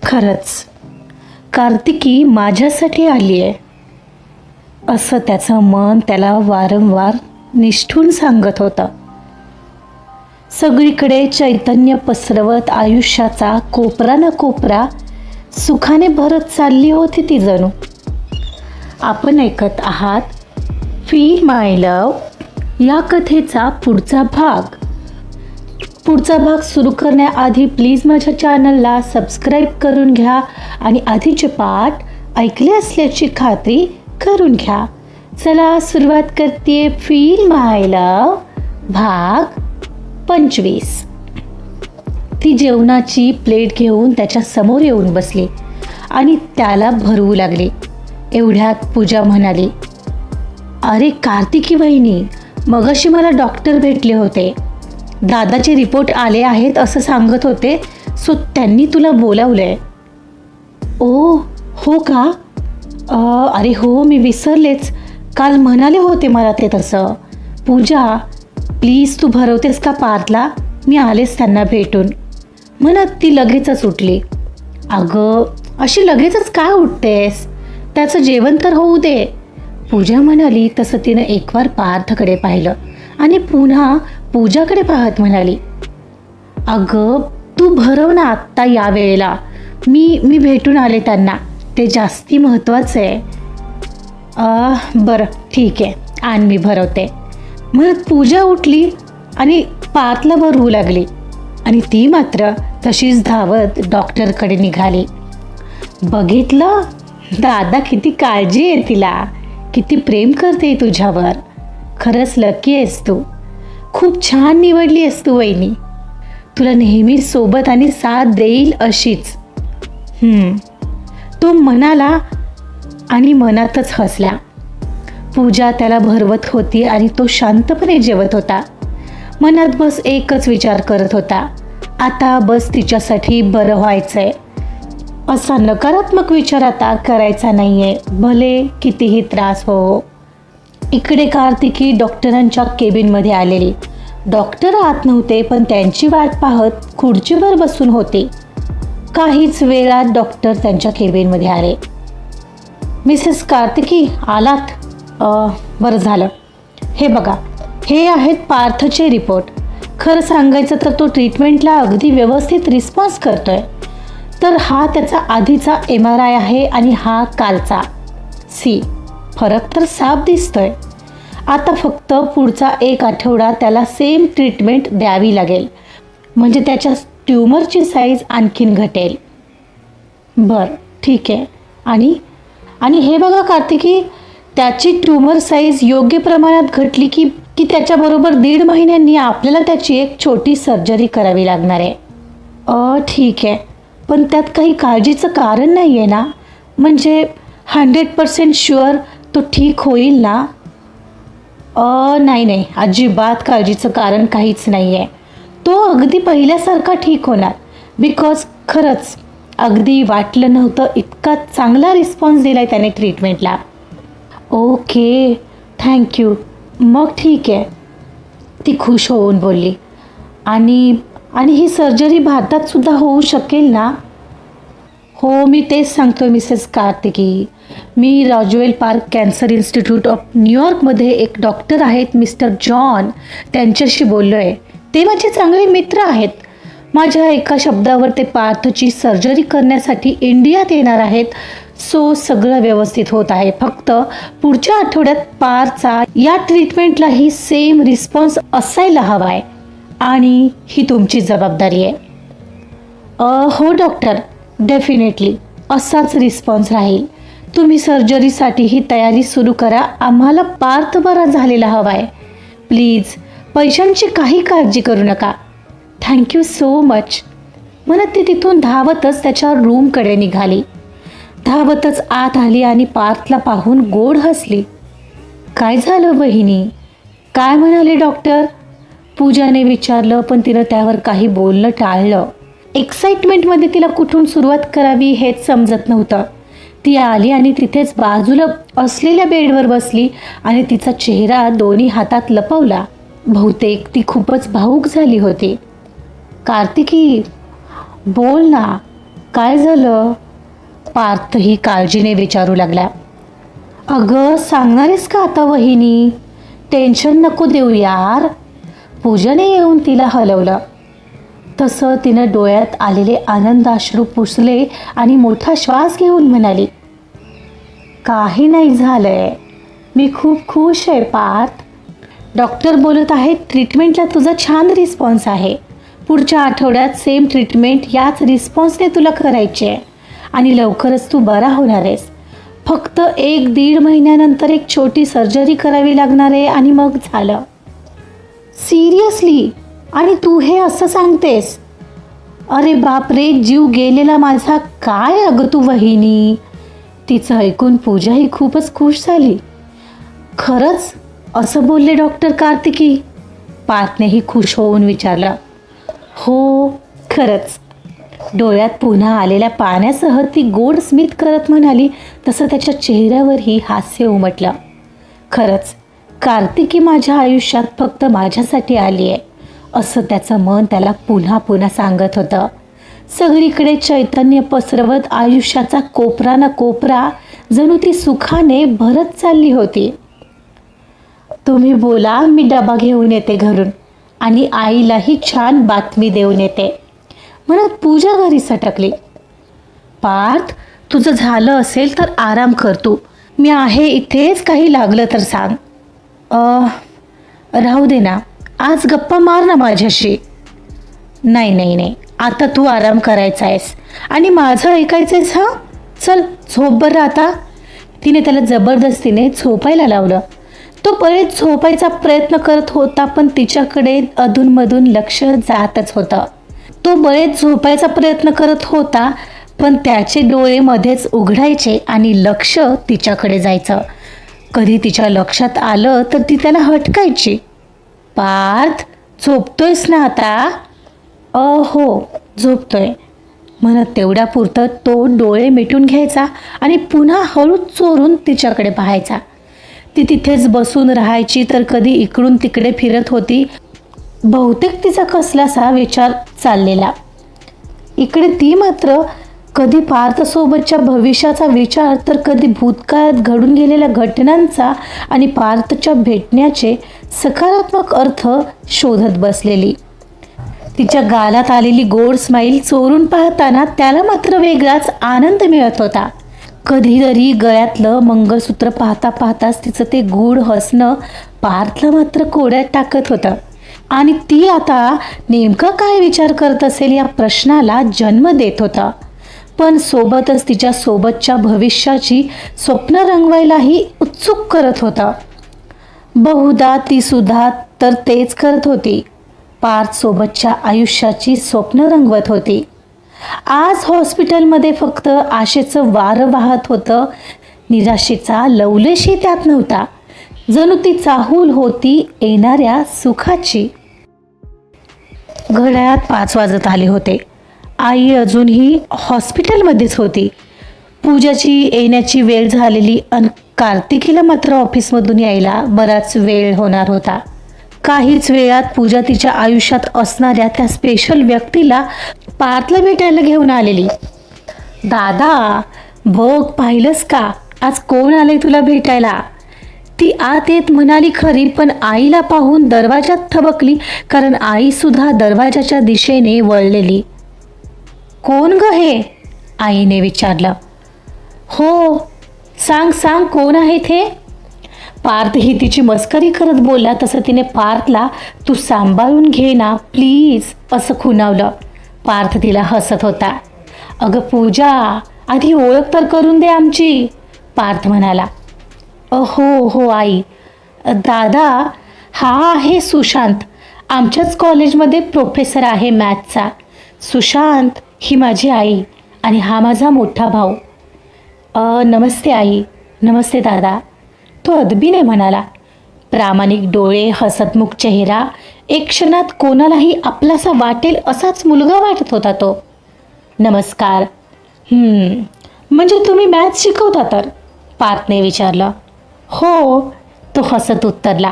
खरंच कार्तिकी माझ्यासाठी आली आहे असं त्याचं मन त्याला वारंवार निष्ठून सांगत होतं. सगळीकडे चैतन्य पसरवत आयुष्याचा कोपरा ना कोपरा सुखाने भरत चालली होती ती जणू. आपण ऐकत आहात फील माय लव्ह या कथेचा पुढचा भाग सुरू करण्याआधी प्लीज माझ्या चॅनलला सबस्क्राईब करून घ्या आणि आधीचे पाठ ऐकले असल्याची खात्री करून घ्या. चला सुरुवात करते. फील माय लव्ह भाग 25. ती जेवणाची प्लेट घेऊन त्याच्या समोर येऊन बसली आणि त्याला भरवू लागली. एवढ्यात पूजा म्हणाली, अरे कार्तिकी वहिनी, मगाशी मला डॉक्टर भेटले होते. दादाचे रिपोर्ट आले आहेत असं सांगत होते, सो त्यांनी तुला बोलावलंय. ओ हो का? अरे हो, मी विसरलेच. काल म्हणाले होते मला ते तसं. पूजा प्लीज तू भरवतेस का पार्थला? मी आलेच त्यांना भेटून म्हणत ती लगेचच उठली. अगं अशी लगेचच काय उठतेस? त्याचं जेवण तर होऊ दे, पूजा म्हणाली. तसं तिनं एकवार पार्थकडे पाहिलं आणि पुन्हा पूजाकडे पाहत म्हणाली, अगं तू भरव ना आत्ता या वेळेला. मी भेटून आले त्यांना, ते जास्ती महत्त्वाचं आहे. बरं ठीक आहे, आण मी भरवते म्हणत पूजा उठली आणि पार्थला भरवू लागली आणि ती मात्र तशीच धावत डॉक्टरकडे निघाली. बघितलं, दादा किती काळजी आहे तिला, किती प्रेम करते तुझ्यावर. खरंच लकी आहेस तू. खूप छान निवडली आहेस तू वहिनी. तुला नेहमी सोबत आणि साथ देईल अशीच. तो म्हणाला आणि मनातच हसला. पूजा त्याला भरवत होती आणि तो शांतपणे जेवत होता. मनात बस एकच विचार करत होता, आता बस तिच्यासाठी बरं व्हायचंय. असा नकारात्मक विचार आता करायचा नाहीये, भले कितीही त्रास हो. इकडे कार्तिकी डॉक्टरांच्या केबिनमध्ये आलेली. डॉक्टर आत नव्हते, पण त्यांची वाट पाहत खुर्चीवर बसून होते. काहीच वेळात डॉक्टर त्यांच्या केबिनमध्ये आले. मिसेस कार्तिकी आलात? बरं झालं. हे बघा, हे आहेत पार्थचे रिपोर्ट. खरं सांगायचं तर तो ट्रीटमेंटला अगदी व्यवस्थित रिस्पॉन्स करतोय. तर हा त्याचा आधीचा MRI आहे आणि हा कालचा. फरक तर साफ दिसतोय. आता फक्त पुढचा 1 आठवडा त्याला सेम ट्रीटमेंट द्यावी लागेल, म्हणजे त्याच्या ट्यूमरची साईज आणखीन घटेल. बरं ठीक आहे. आणि हे बघा कार्तिकी, त्याची ट्यूमर साईज योग्य प्रमाणात घटली की त्याच्याबरोबर 1.5 महिन्यांनी आपल्याला त्याची एक छोटी सर्जरी करावी लागणार आहे. ठीक आहे, पण त्यात काही काळजीचं कारण नाही आहे ना? म्हणजे 100% शुअर तो ठीक होईल ना? नाही, अजिबात काळजीचं कारण काहीच नाही आहे. तो अगदी पहिल्यासारखा ठीक होणार. बिकॉज खरंच अगदी वाटलं नव्हतं इतका चांगला रिस्पॉन्स दिला आहे त्याने ट्रीटमेंटला. Okay, thank you. मग ठीक आहे, ती खुश होऊन बोलली. आणि ही सर्जरी भारतात सुद्धा होऊ शकेल ना? हो, मी तेच सांगतो मिसेस कार्तिकी. मी Roswell Park Cancer Institute of न्यूयॉर्कमध्ये एक डॉक्टर आहेत मिस्टर जॉन, त्यांच्याशी बोललो आहे. ते माझे चांगले मित्र आहेत. माझ्या एका शब्दावर ते पार्थची सर्जरी करण्यासाठी इंडियात येणार आहेत. सो सगळं व्यवस्थित होत आहे. फक्त पुढच्या आठवड्यात पार्थचा या ट्रीटमेंटलाही सेम रिस्पॉन्स असायला हवा आहे आणि ही तुमची जबाबदारी आहे. हो डॉक्टर, डेफिनेटली असाच रिस्पॉन्स राहील. तुम्ही सर्जरीसाठी ही तयारी सुरू करा. आम्हाला पार्थ बरा झालेला हवा आहे. प्लीज पैशांची काही काळजी करू नका. थँक्यू सो मच म्हणत ती तिथून धावतच त्याच्या रूमकडे निघाली. धावतच आत आली आणि पार्थला पाहून गोड हसली. काय झालं वहिनी? काय म्हणाले डॉक्टर? पूजाने विचारलं, पण तिनं त्यावर काही बोलणं टाळलं. एक्साइटमेंटमध्ये तिला कुठून सुरुवात करावी हेच समजत नव्हतं. ती आली आणि तिथेच बाजूला असलेल्या बेडवर बसली आणि तिचा चेहरा दोन्ही हातात लपवला. बहुतेक ती खूपच भावूक झाली होती. कार्तिकी बोल ना, काय झालं? पार्थही काळजीने विचारू लागला. अगं सांगणारेस का आता वहिनी? टेन्शन नको देऊ यार. पूजाने येऊन तिला हलवलं. तसं तिनं डोळ्यात आलेले आनंदाश्रू पुसले आणि मोठा श्वास घेऊन म्हणाली, काही नाही झालंय, मी खूप खुश आहे पार्थ. डॉक्टर बोलत आहेत ट्रीटमेंटला तुझा छान रिस्पॉन्स आहे. पुढच्या आठवड्यात सेम ट्रीटमेंट याच रिस्पॉन्सने तुला करायची आहे आणि लवकरच तू बरा होणार आहेस. फक्त 1-1.5 महिन्यानंतर एक छोटी सर्जरी करावी लागणार आहे आणि मग झालं. सिरियसली? आणि तू हे असं सांगतेस? अरे बापरे, जीव गेलेला माझा. काय अगं तू वहिनी? तिचं ऐकून पूजाही खूपच खुश झाली. खरंच असं बोलले डॉक्टर कार्तिकी? पार्थनेही खुश होऊन विचारलं. हो खरंच. डोळ्यात पुन्हा आलेल्या पाण्यासह ती गोड स्मित करत म्हणाली. तसं त्याच्या चेहऱ्यावरही हास्य उमटलं. खरंच कार्तिकी माझ्या आयुष्यात फक्त माझ्यासाठी आली आहे असं त्याचं मन त्याला पुन्हा पुन्हा सांगत होतं. सगळीकडे चैतन्य पसरवत आयुष्याचा कोपरा ना कोपरा जणू ती सुखाने भरत चालली होती. तुम्ही बोला, मी डबा घेऊन येते घरून आणि आईलाही छान बातमी देऊन येते म्हणत पूजा घरी सटकली. पार्थ, तुझं झालं असेल तर आराम कर तू. मी आहे इथेच, काही लागलं तर सांग. राहू दे ना, आज गप्पा मार ना माझ्याशी. नाही नाही नाही, आता तू आराम करायचा आहेस आणि माझं ऐकायचं आहेस. हां चल झोप बरं आता. तिने त्याला जबरदस्तीने झोपायला लावलं. तो बरेच झोपायचा प्रयत्न करत होता पण तिच्याकडे अधूनमधून लक्ष जातच होतं. पण त्याचे डोळे मध्येच उघडायचे आणि लक्ष तिच्याकडे जायचं. कधी तिच्या लक्षात आलं तर ती त्याला हटकायची. पार्थ, झोपतोयस ना आता? हो झोपतोय म्हणत तेवढ्यापुरतं तो डोळे मिटून घ्यायचा आणि पुन्हा हळूच चोरून तिच्याकडे पाहायचा. ती तिथेच बसून राहायची तर कधी इकडून तिकडे फिरत होती. बहुतेक तिचा कसलासा विचार चाललेला. इकडे ती मात्र कधी पार्थसोबतच्या भविष्याचा विचार तर कधी भूतकाळात घडून गेलेल्या घटनांचा आणि पार्थच्या भेटण्याचे सकारात्मक अर्थ शोधत बसलेली. तिच्या गालात आलेली गोड स्माईल चोरून पाहताना त्याला मात्र वेगळाच आनंद मिळत होता. कधीतरी गळ्यातलं मंगळसूत्र पाहता पाहताच तिचं ते गूढ हसणं पार्थला मात्र कोड्यात टाकत होतं आणि ती आता नेमका काय विचार करत असेल या प्रश्नाला जन्म देत होता. पण सोबतच तिच्या सोबतच्या भविष्याची स्वप्न रंगवायलाही उत्सुक करत होता. बहुधा ती सुद्धा तर तेच करत होती. पार्थ सोबतच्या आयुष्याची स्वप्न रंगवत होती. आज हॉस्पिटलमध्ये फक्त आशेचं वारं वाहत होतं. निराशेचा लवलेशही त्यात नव्हता. जणू ती चाहूल होती येणाऱ्या सुखाची. घड्याळात 5 वाजत आले होते. आई अजूनही हॉस्पिटलमध्येच होती. पूजाची येण्याची वेळ झालेली आणि कार्तिकीला मात्र ऑफिसमधून यायला बराच वेळ होणार होता. काहीच वेळात पूजा तिच्या आयुष्यात असणाऱ्या त्या स्पेशल व्यक्तीला पार्थला भेटायला घेऊन आलेली. दादा बघ, पाहिलंस का आज कोण आले तुला भेटायला? ती आत येत म्हणाली खरी पण आईला पाहून दरवाजात थबकली कारण आई सुद्धा दरवाजाच्या दिशेने वळलेली. कोण ग हे? आईने विचारलं. हो सांग सांग, कोण आहे ते? पार्थ ही तिची मस्करी करत बोलला तसं तिने पार्थला तू सांभाळून घे ना प्लीज असं खुणावलं. पार्थ तिला हसत होता. अगं पूजा, आधी ओळख तर करून दे आमची, पार्थ म्हणाला. हो हो आई. दादा, हा आहे सुशांत, आमच्याच कॉलेजमध्ये प्रोफेसर आहे मॅथचा. सुशांत ही माझी आई आणि हा माझा मोठा भाऊ. नमस्ते आई. नमस्ते दादा, तो अदबीने म्हणाला. प्रामाणिक डोळे, हसतमुख चेहरा, एक क्षणात कोणालाही आपलासा वाटेल असाच मुलगा वाटत होता तो. नमस्कार. म्हणजे तुम्ही मॅथ्स शिकवता तर? पार्थने विचारलं. हो, तो हसत उत्तरला.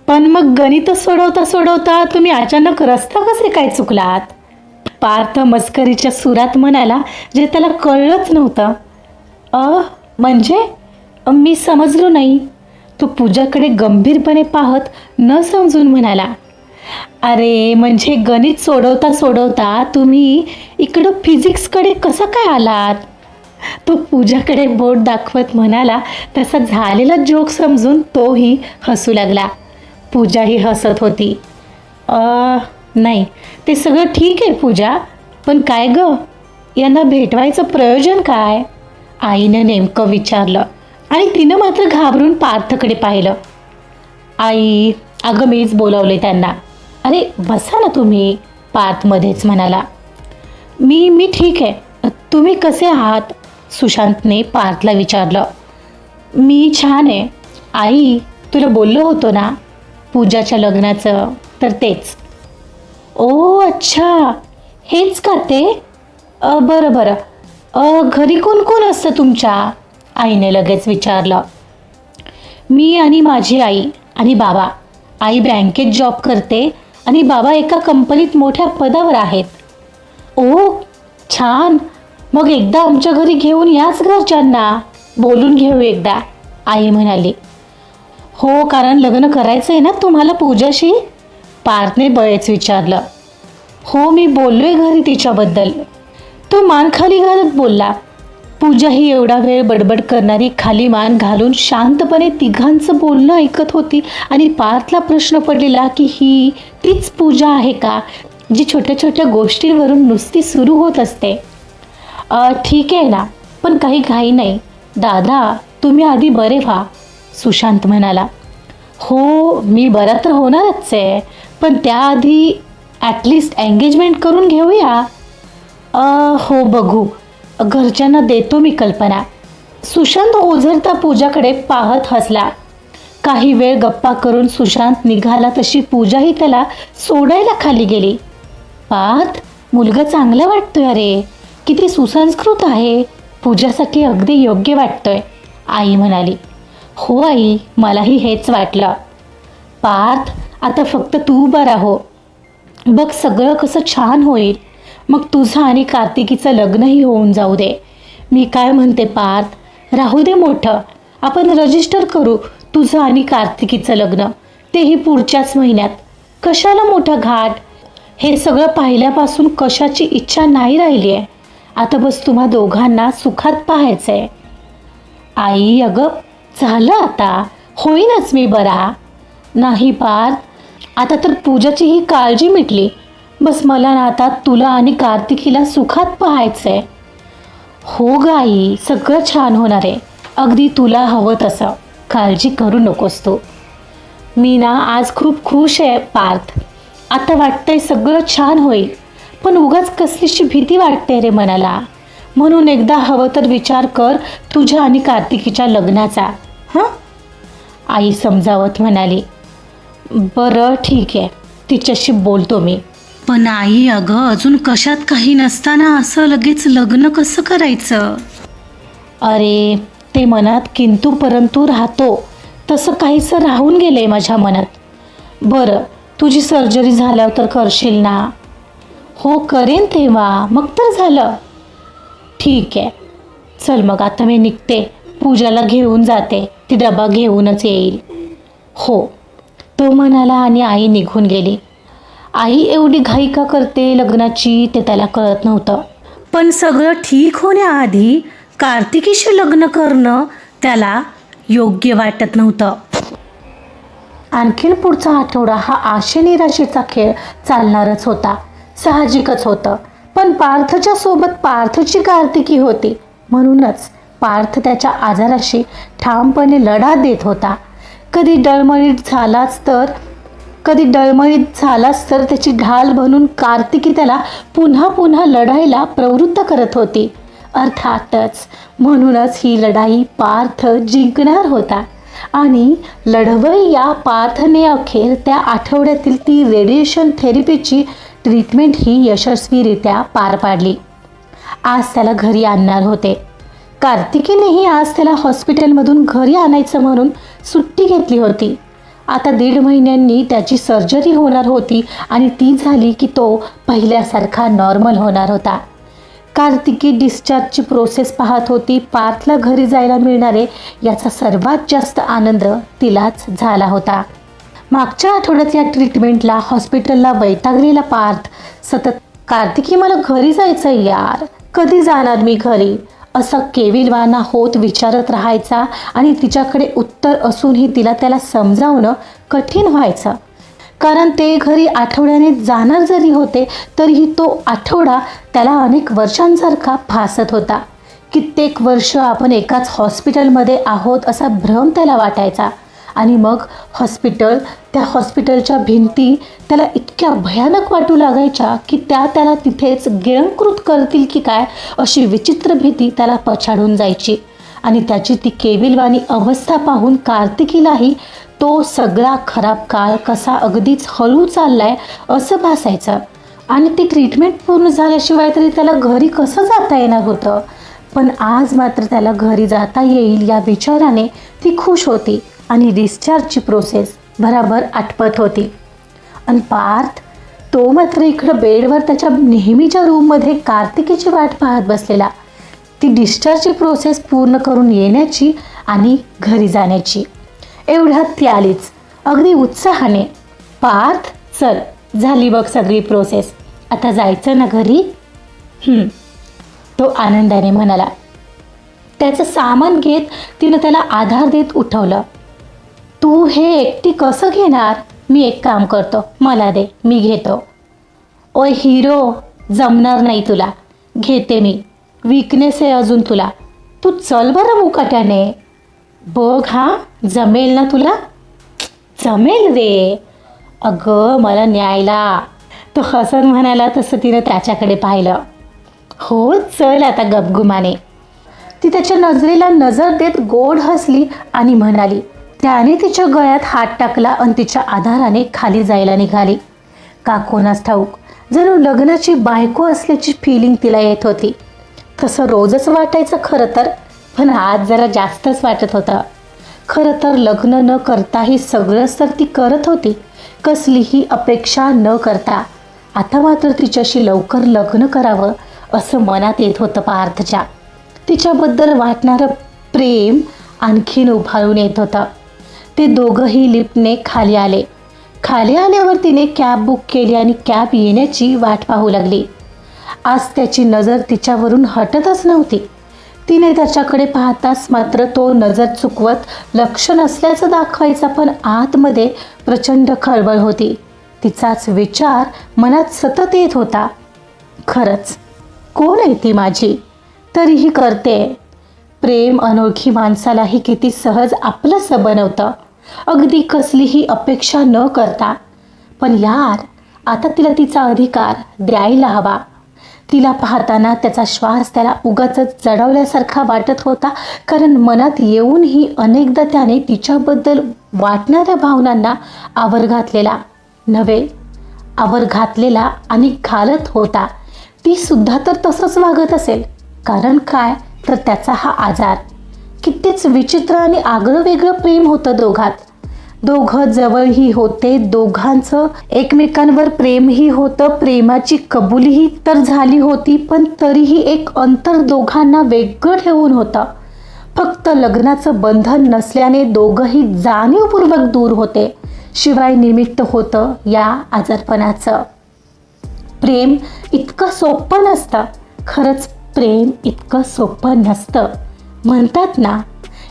पण मग गणित सोडवता सोडवता तुम्ही अचानक रस्ता कसे काय चुकलात? पार्थ मस्करीच्या सुरात म्हणाला, जे त्याला कळलंच नव्हतं. म्हणजे मी समजलो नाही. तो पूजाकडे गंभीरपणे पाहत न समजून म्हणाला, अरे म्हणजे गणित सोडवता सोडवता तुम्ही इकडं फिजिक्सकडे कसं काय आलात? तो पूजाकडे बोट दाखवत म्हणाला. तसा झालेला जोक समजून तोही हसू लागला. पूजाही हसत होती. नाही, ते सगळं ठीक आहे पूजा, पण काय ग, यांना भेटवायचं प्रयोजन काय? आईनं नेमकं विचारलं आणि तिनं मात्र घाबरून पार्थकडे पाहिलं. आई, अगं मीच बोलावले त्यांना. अरे बसा ना तुम्ही, पार्थ मध्येच म्हणाला. मी ठीक आहे, तुम्ही कसे आहात? सुशांतने पार्थला विचारलं. मी छान आहे. आई, तुला बोललो होतो ना पूजाच्या लग्नाचं, तर तेच. ओ अच्छा, हेच का ते? बरं बरं. घरी कोण कोण असतं तुमच्या? आईने लगेच विचारलं. मी आणि माझी आई आणि बाबा. आई बँकेत जॉब करते आणि बाबा एका कंपनीत मोठ्या पदावर आहेत. ओ छान, मग एकदा आमच्या घरी घेऊन याच घरच्यांना, बोलून घेऊ एकदा, आई म्हणाली. हो, कारण लग्न करायचं आहे ना तुम्हाला पूजाशी? पार्थने बळेच विचारलं. हो, मी बोललोय घरी तिच्याबद्दल. तो मान खाली घालत बोलला. पूजा ही एवढा वेळ बडबड करणारी खाली मान घालून शांतपणे तिघांचं बोलणं ऐकत होती आणि पार्थला प्रश्न पडलेला की ही तीच पूजा आहे का, जी छोट्या छोट्या गोष्टींवरून नुसती सुरू होत असते. ठीक आहे ना, पण काही घाई नाही. दादा, तुम्ही आधी बरे व्हा, सुशांत म्हणाला. हो, मी बरा तर होणारच आहे, पण त्याआधी ॲटलिस्ट एंगेजमेंट करून घेऊया. हो बघू, घरच्यांना देतो मी कल्पना. सुशांत ओझरता पूजाकडे पाहत हसला. काही वेळ गप्पा करून सुशांत निघाला तशी पूजाही त्याला सोडायला खाली गेली. पार्थ, मुलगा चांगला वाटतोय. अरे किती सुसंस्कृत आहे, पूजासाठी अगदी योग्य वाटतोय, आई म्हणाली. हो आई, मलाही हेच वाटलं. पार्थ, आता फक्त तू बरा हो. बघ सगळं कसं छान होईल. मग तुझं आणि कार्तिकीचं लग्नही होऊन जाऊ दे. मी काय म्हणते पार्थ, राहू दे मोठं, आपण रजिस्टर करू तुझं आणि कार्तिकीचं लग्न, तेही पुढच्याच महिन्यात. कशाला मोठा घाट? हे सगळं पाहिल्यापासून कशाची इच्छा नाही राहिली आहे. आता बस तुम्हा दोघांना सुखात पाहायचं आहे. आई, अगं झालं आता, होईनच मी बरा. नाही पार्थ, आता तर पूजाची ही काळजी मिटली. बस मला ना आता तुला आणि कार्तिकीला सुखात पाहायचं आहे. हो ग आई, सगळं छान होणार आहे, अगदी तुला हवं तसं, काळजी करू नकोस तू. मी ना आज खूप खुश आहे पार्थ. आता वाटतंय सगळं छान होईल, पण उगाच कसलीशी भीती वाटते रे मनाला. म्हणून एकदा हवं तर विचार कर तुझ्या आणि कार्तिकीच्या लग्नाचा. हां, आई समजावत म्हणाली. बरं ठीक आहे, तिच्याशी बोलतो मी. पण आई, अगं अजून कशात काही नसताना असं लगेच लग्न कसं करायचं? अरे ते मनात किंतु परंतु राहतो, तसं काहीसं राहून गेलं आहे माझ्या मनात. बरं, तुझी सर्जरी झाल्यावर तर करशील ना? हो करेन तेव्हा, मग तर झालं. ठीक आहे, चल मग आता मी निघते, पूजाला घेऊन जाते, ती डबा घेऊनच येईल. हो, तो म्हणाला आणि आई निघून गेली. आई एवढी घाई का करते लग्नाची ते त्याला कळत नव्हतं. पण सगळं ठीक होण्याआधी कार्तिकीशी लग्न करणं त्याला योग्य वाटत नव्हतं. आणखीन पुढचा आठवडा हा आशे निराशेचा खेळ चालणारच होता. साहजिकच होतं, पण पार्थच्या सोबत पार्थची कार्तिकी होती. म्हणूनच पार्थ त्याच्या आजाराशी ठामपणे लढा देत होता. कधी डळमळीत झालाच तर त्याची ढाल बनून कार्तिकी त्याला पुन्हा पुन्हा लढायला प्रवृत्त करत होती. अर्थातच म्हणूनच ही लढाई पार्थ जिंकणार होता. आणि लढवई या पार्थने अखेर त्या आठवड्यातील ती रेडिएशन थेरपीची ट्रीटमेंट ही यशस्वीरित्या पार पाडली. आज त्याला घरी आणणार होते. कार्तिकीनेही आज त्याला हॉस्पिटलमधून घरी आणायचं म्हणून सुट्टी घेतली होती. आता 1.5 महिन्यांनी त्याची सर्जरी होणार होती आणि ती झाली की तो पहिल्यासारखा नॉर्मल होणार होता. कार्तिकी डिस्चार्जची प्रोसेस पाहत होती. पार्थला घरी जायला मिळणारे याचा सर्वात जास्त आनंद तिलाच झाला होता. मागच्या आठवड्यात या ट्रीटमेंटला हॉस्पिटलला वैतागलेला पार्थ सतत, कार्तिकी मला घरी जायचं यार, कधी जाणार मी घरी, असं केविलवाना होत विचारत राहायचा आणि तिच्याकडे उत्तर असूनही तिला त्याला समजावणं कठीण व्हायचं. कारण ते घरी आठवड्याने जाणार जरी होते तरीही तो आठवडा त्याला अनेक वर्षांसारखा भासत होता. कित्येक वर्ष आपण एकाच हॉस्पिटलमध्ये आहोत असा भ्रम त्याला वाटायचा. आणि मग त्या हॉस्पिटलच्या भिंती त्याला इतक्या भयानक वाटू लागायच्या की त्याला तिथेच गिळंकृत करतील की काय अशी विचित्र भीती त्याला पछाडून जायची. आणि त्याची ती केविलवाणी अवस्था पाहून कार्तिकीलाही तो सगळा खराब काळ कसा अगदीच हळू चाललाय असं भासायचं. आणि ती ट्रीटमेंट पूर्ण झाल्याशिवाय तरी त्याला घरी कसं जाता येणार होतं. पण आज मात्र त्याला घरी जाता येईल या विचाराने ती खुश होती आणि डिस्चार्जची प्रोसेस बराबर आटपत होती. आणि पार्थ तो मात्र इकडं बेडवर त्याच्या नेहमीच्या रूममध्ये कार्तिकीची वाट पाहत बसलेला, ती डिस्चार्जची प्रोसेस पूर्ण करून येण्याची आणि घरी जाण्याची. एवढ्यात ती आलीच अगदी उत्साहाने. पार्थ चल, झाली बघ सगळी प्रोसेस, आता जायचं ना घरी. तो आनंदाने म्हणाला. त्याचं सामान घेत तिनं त्याला आधार देत उठवलं. तू हे एकटी कसं घेणार, मी एक काम करतो, मला दे, मी घेतो. ओय हिरो, जमणार नाही तुला, घेते मी, वीकनेस आहे अजून तुला, तू चल बरं मुकाट्याने. बघ हा, जमेल ना तुला. जमेल रे, अगं मला न्यायला. तो हसत म्हणाला. तसं तिनं त्याच्याकडे पाहिलं. हो चल आता गपगुमाने. ती त्याच्या नजरेला नजर देत गोड हसली आणि म्हणाली. त्याने तिच्या गळ्यात हात टाकला आणि तिच्या आधाराने खाली जायला निघाली. का कोणास ठाऊक, जणू लग्नाची बायको असल्याची फिलिंग तिला येत होती. तसं रोजच वाटायचं खरं तर, पण आज जरा जास्तच वाटत होतं. खरं तर लग्न न करताही सगळंच तर ती करत होती, कसलीही अपेक्षा न करता. आता मात्र तिच्याशी लवकर लग्न करावं असं मनात येत होतं पार्थच्या. तिच्याबद्दल वाटणारं प्रेम आणखीन उभाळून येत होतं. ते दोघंही लिफ्टने खाली आले. खाली आल्यावर तिने कॅब बुक केली आणि कॅब येण्याची वाट पाहू लागली. आज त्याची नजर तिच्यावरून हटतच नव्हती. तिने त्याच्याकडे पाहताच मात्र तो नजर चुकवत लक्ष नसल्याचं दाखवायचा, पण आतमध्ये प्रचंड खळबळ होती. तिचाच विचार मनात सतत येत होता. खरंच कोण आहे ती माझी, तरीही करते. प्रेम अनोळखी माणसालाही किती सहज आपलंसं बनवतं, अगदी कसलीही अपेक्षा न करता. पण यार, आता तिला तिचा अधिकार द्यायला हवा. तिला पाहताना त्याचा श्वास त्याला उगाचच जडवल्यासारखा वाटत होता, कारण मनात येऊनही अनेकदा त्याने तिच्याबद्दल वाटणाऱ्या भावनांना आवर घातलेला नव्हे, आवर घातलेला आणि घालत होता. ती सुद्धा तर तसंच वागत असेल. कारण काय तर त्याचा हा आजार. कितीच विचित्र आणि आगळं वेगळं प्रेम होतं दोघात. दोघं जवळही होते, दोघांचं एकमेकांवर प्रेमही होतं, प्रेमाची कबुलीही तर झाली होती, पण तरीही एक अंतर दोघांना वेगळं ठेवून होतं. फक्त लग्नाचं बंधन नसल्याने दोघंही जाणीवपूर्वक दूर होते. शिवाय निमित्त होतं या आजारपणाचं. प्रेम इतकं सोपं नसतं. खरंच प्रेम इतकं सोपं नसतं. म्हणतात ना,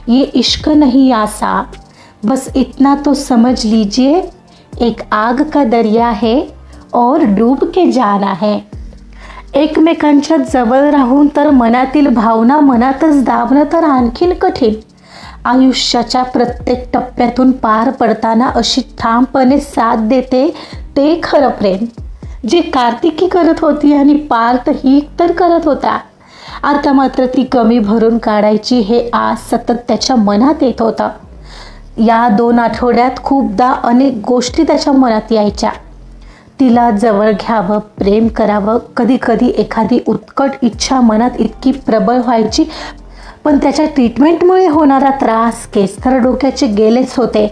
ये इश्क नहीं आसा, बस इतना तो समझ लीजिए, एक आग का दरिया है और डूब के जाना है. एकमेकांच्या जवळ राहून तर मनातील भावना मनातच दाबणं तर आणखीन कठीण. आयुष्याच्या प्रत्येक टप्प्यातून पार पडताना अशी ठामपणे साथ देते ते खरं प्रेम, जे कार्तिकी करत होती आणि पार्थ ही तर करत होता. आता मात्र ती कमी भरून काढायची हे आज सतत त्याच्या मनात येत होतं. या 2 आठवड्यात खूपदा अनेक गोष्टी त्याच्या मनात यायच्या. तिला जवळ घ्यावं, प्रेम करावं, कधी कधी एखादी उत्कट इच्छा मनात इतकी प्रबळ व्हायची. पण त्याच्या ट्रीटमेंटमुळे होणारा त्रास केस तर डोक्याचे गेलेच होते,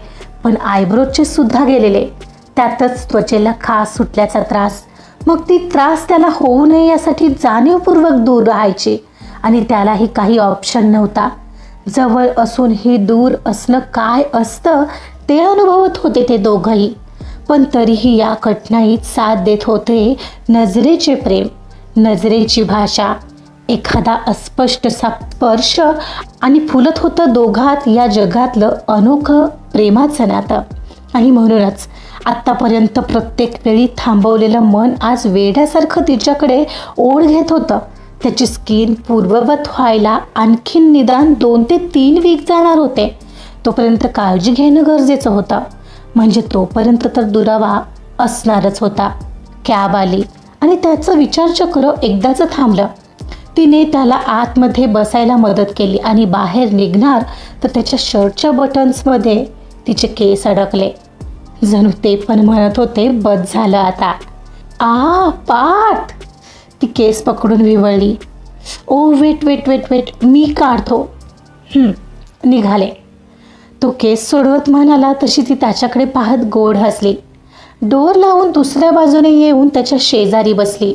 पण आयब्रोजचे सुद्धा गेलेले. त्यातच त्वचेला खास सुटल्याचा त्रास. मग ती त्रास त्याला होऊ नये यासाठी जाणीवपूर्वक दूर राहायची आणि त्यालाही काही ऑप्शन नव्हता. जवळ असूनही दूर असणं काय असतं ते अनुभवत होते ते दोघंही. पण तरीही या कठीणाईत साथ देत होते नजरेचे प्रेम, नजरेची भाषा. एखादा अस्पष्ट स्पर्श आणि फुलत होतं दोघात या जगातलं अनोखं प्रेमाचं नातं. आणि म्हणूनच आत्तापर्यंत प्रत्येक वेळी थांबवलेलं मन आज वेड्यासारखं तिच्याकडे ओढ घेत होतं. त्याची स्किन पूर्ववत व्हायला आणखीन निदान 2 ते 3 वीक जाणार होते. तोपर्यंत काळजी घेणं गरजेचं होतं. म्हणजे तोपर्यंत तर दुरावा असणारच होता. कॅब आली आणि त्याचं विचारचक्र एकदाचं थांबलं. तिने त्याला आतमध्ये बसायला मदत केली आणि बाहेर निघणार तर त्याच्या शर्टच्या बटन्समध्ये तिचे केस अडकले. जणू ते पण म्हणत होते बस झालं आता. पाठ. ती केस पकडून विवळली. Oh wait wait wait wait मी काढतो. निघाले. तो केस सोडवत म्हणाला तशी ती त्याच्याकडे पाहत गोड हसली. डोअर लावून दुसऱ्या बाजूने येऊन त्याच्या शेजारी बसली.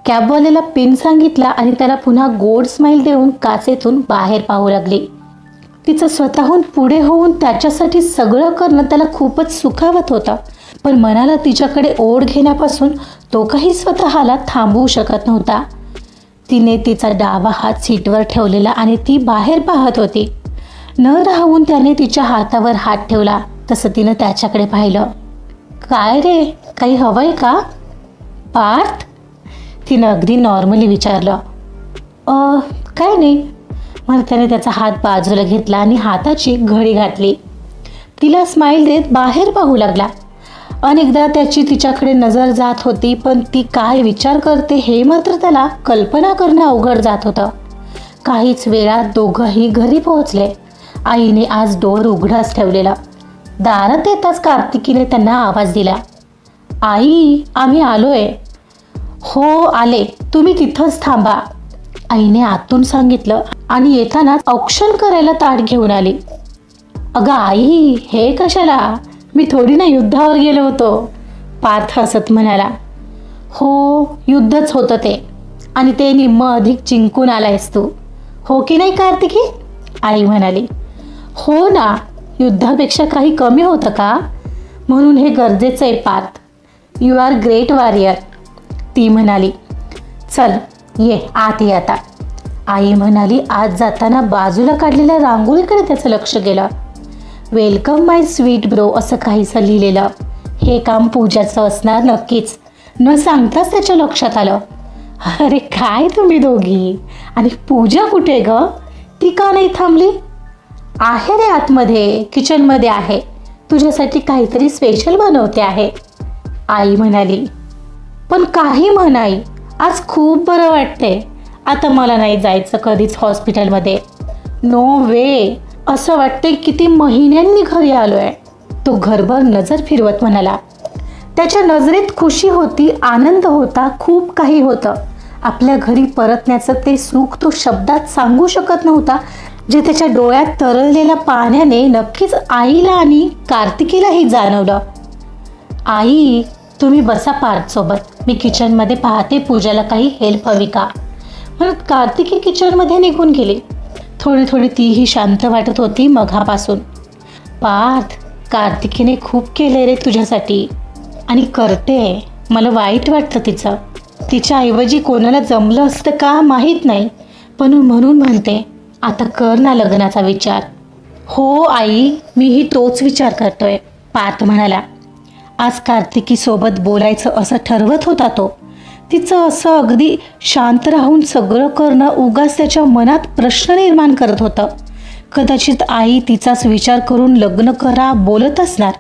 कॅबवाल्याला पिन सांगितला आणि त्याला पुन्हा गोड स्माईल देऊन काचेतून बाहेर पाहू लागली. तिचं स्वतःहून पुढे होऊन त्याच्यासाठी सगळं करणं त्याला खूपच सुखावत होतं. पण मनाला तिच्याकडे ओढ घेण्यापासून तो काही स्वतःला थांबवू शकत नव्हता. तिने तिचा डावा हात सीटवर ठेवलेला आणि ती बाहेर पाहत होती. न राहून त्याने तिच्या हातावर हात ठेवला. तसं तिनं त्याच्याकडे पाहिलं. काय रे, काही हवंय का पार्थ? तिनं अगदी नॉर्मली विचारलं. काय नाही. मग त्याने त्याचा हात बाजूला घेतला आणि हाताची घडी घातली. तिला स्माईल देत बाहेर पाहू लागला. अनेकदा त्याची तिच्याकडे नजर जात होती पण ती काय विचार करते हे मात्र त्याला कल्पना करणं अवघड जात होतं. काहीच वेळात दोघंही घरी पोहोचले. आईने आज डोअर उघडाच ठेवलेला. दारात येताच कार्तिकीने त्यांना आवाज दिला. आई, आम्ही आलोय. हो आले, तुम्ही तिथंच थांबा, आईने आतून सांगितलं आणि येताना औक्षण करायला ताट घेऊन आली. अगं आई, हे कशाला? मी थोडी ना युद्धावर गेलो होतो, पार्थ हसत म्हणाला. हो, युद्धच होतं ते, आणि ते निम्म अधिक जिंकून आलायस तू, हो की नाही कार्तिकी? आई म्हणाली. हो ना, युद्धापेक्षा काही कमी होतं का? म्हणून हे गरजेचं आहे Parth. You are great warrior, ती म्हणाली. चल ये आत ये आता, आई म्हणाली. आज जाताना बाजूला काढलेल्या रांगोळीकडे त्याचं लक्ष गेलं. वेलकम माय स्वीट ब्रो असं काहीसं लिहिलेलं. हे काम पूजाचं असणार नक्कीच. न सांगताच त्याच्या लक्षात आलं. अरे काय तुम्ही दोघी, आणि पूजा कुठे ग? ती का नाही थांबली? आहे रे आतमध्ये, किचनमध्ये आहे, तुझ्यासाठी काहीतरी स्पेशल बनवते आहे, आई म्हणाली. पण काही म्हणाई, आज खूप बरं वाटते. आता मला नाही जायचं कधीच हॉस्पिटलमध्ये. नो वे, असं वाटते किती महिन्यांनी घरी आलोय. तो घरभर नजर फिरवत म्हणाला. त्याच्या नजरेत खुशी होती, आनंद होता, खूप काही होतं. आपल्या घरी परतण्याचं ते सुख तो शब्दात सांगू शकत नव्हता, जे त्याच्या डोळ्यात तरळलेल्या पाण्याने नक्कीच आईला आणि कार्तिकीलाही जाणवलं. आई, तुम्ही बसा पार्थसोबत, मी किचनमध्ये पाहते पूजाला काही हेल्प हवी का? म्हणत कार्तिकी किचनमध्ये निघून गेली. थोडी थोडी तीही शांत वाटत होती मघापासून. पार्थ, कार्तिकीने खूप केले रे तुझ्यासाठी, आणि करते. मला वाईट वाटतं तिचं. तिच्याऐवजी कोणाला जमलं असतं का माहीत नाही, पण म्हणून म्हणते आता कर ना लग्नाचा विचार. हो आई, मीही तोच विचार करतोय, पार्थ म्हणाला. आज कार्तिकीसोबत बोलायचं असं ठरवत होता तो. तिचं असं अगदी शांत राहून सगळं करणं उगाच त्याच्या मनात प्रश्न निर्माण करत होतं. कदाचित आई तिचाच विचार करून लग्न करा बोलत असणार.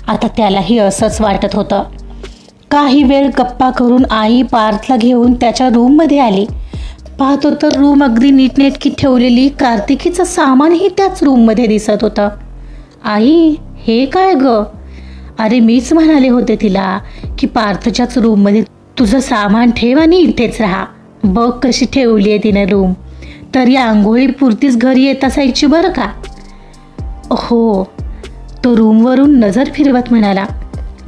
आता त्यालाही असंच वाटत होतं. काही वेळ गप्पा करून आई पार्थला घेऊन त्याच्या रूममध्ये आली. पाहतो तर रूम अगदी नीटनेटकी ठेवलेली. कार्तिकीचं सामानही त्याच रूममध्ये दिसत होतं. आई, हे काय ग? अरे मीच म्हणाले होते तिला की पार्थच्याच रूममध्ये तुझं सामान ठेव आणि इथेच राहा. बघ कशी ठेवली आहे तिने रूम. तरी आंघोळीपुरतीच घरी येत असायची बरं का. हो, तो रूमवरून नजर फिरवत म्हणाला.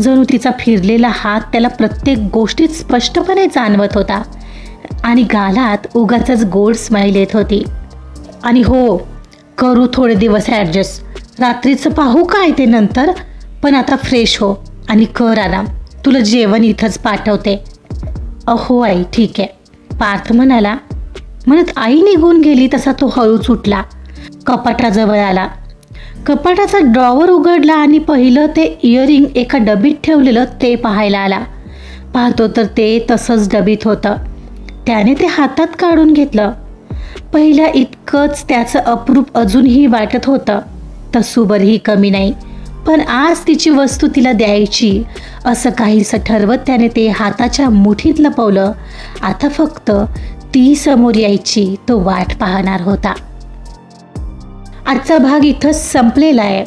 जणू तिचा फिरलेला हात त्याला प्रत्येक गोष्टीत स्पष्टपणे जाणवत होता आणि गालात उगाचच गोड स्माईल येत होती. आणि हो, करू थोडे दिवस ॲडजस्ट, रात्रीचं पाहू काय ते नंतर, पण आता फ्रेश हो आणि कर आराम. तुला जेवण इथंच पाठवते. अहो आई, ठीक आहे, पार्थ म्हणाला. म्हणत आई निघून गेली तसा तो हळूच उठला. कपाटाजवळ आला. कपाटाचा ड्रॉवर उघडला आणि पहिलं ते इयरिंग एका डबीत ठेवलेलं ते पाहायला आला. पाहतो तर ते तसंच डबीत होतं. त्याने ते हातात काढून घेतलं. पहिल्या इतकंच त्याचं अप्रूप अजूनही वाटत होतं. तसूभरही कमी नाही, पण आज तिची वस्तू तिला द्यायची असं काहीसं ठरवत त्याने ते हाताच्या मुठीत लपवलं. आता फक्त ती समोर यायची तो वाट पाहणार होता. आजचा भाग इथंच संपलेला आहे.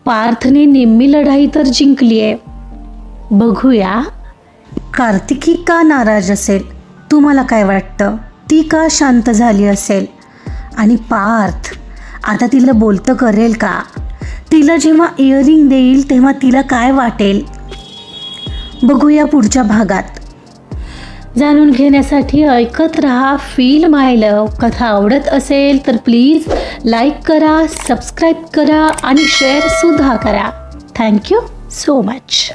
पार्थने निम्मी लढाई तर जिंकली आहे. बघूया कार्तिकी का नाराज असेल. तुम्हाला काय वाटतं? ती का शांत झाली असेल? आणि पार्थ आता तिला बोलतं करेल का? तिला जेव्हा इयरिंग देईल तेव्हा तिला काय वाटेल? बघूया पुढच्या भागात. जाणून घेण्यासाठी ऐकत रहा फील माय लव्ह. कथा आवडत असेल तर प्लीज लाईक करा, सबस्क्राईब करा आणि शेअरसुद्धा करा. Thank you so much.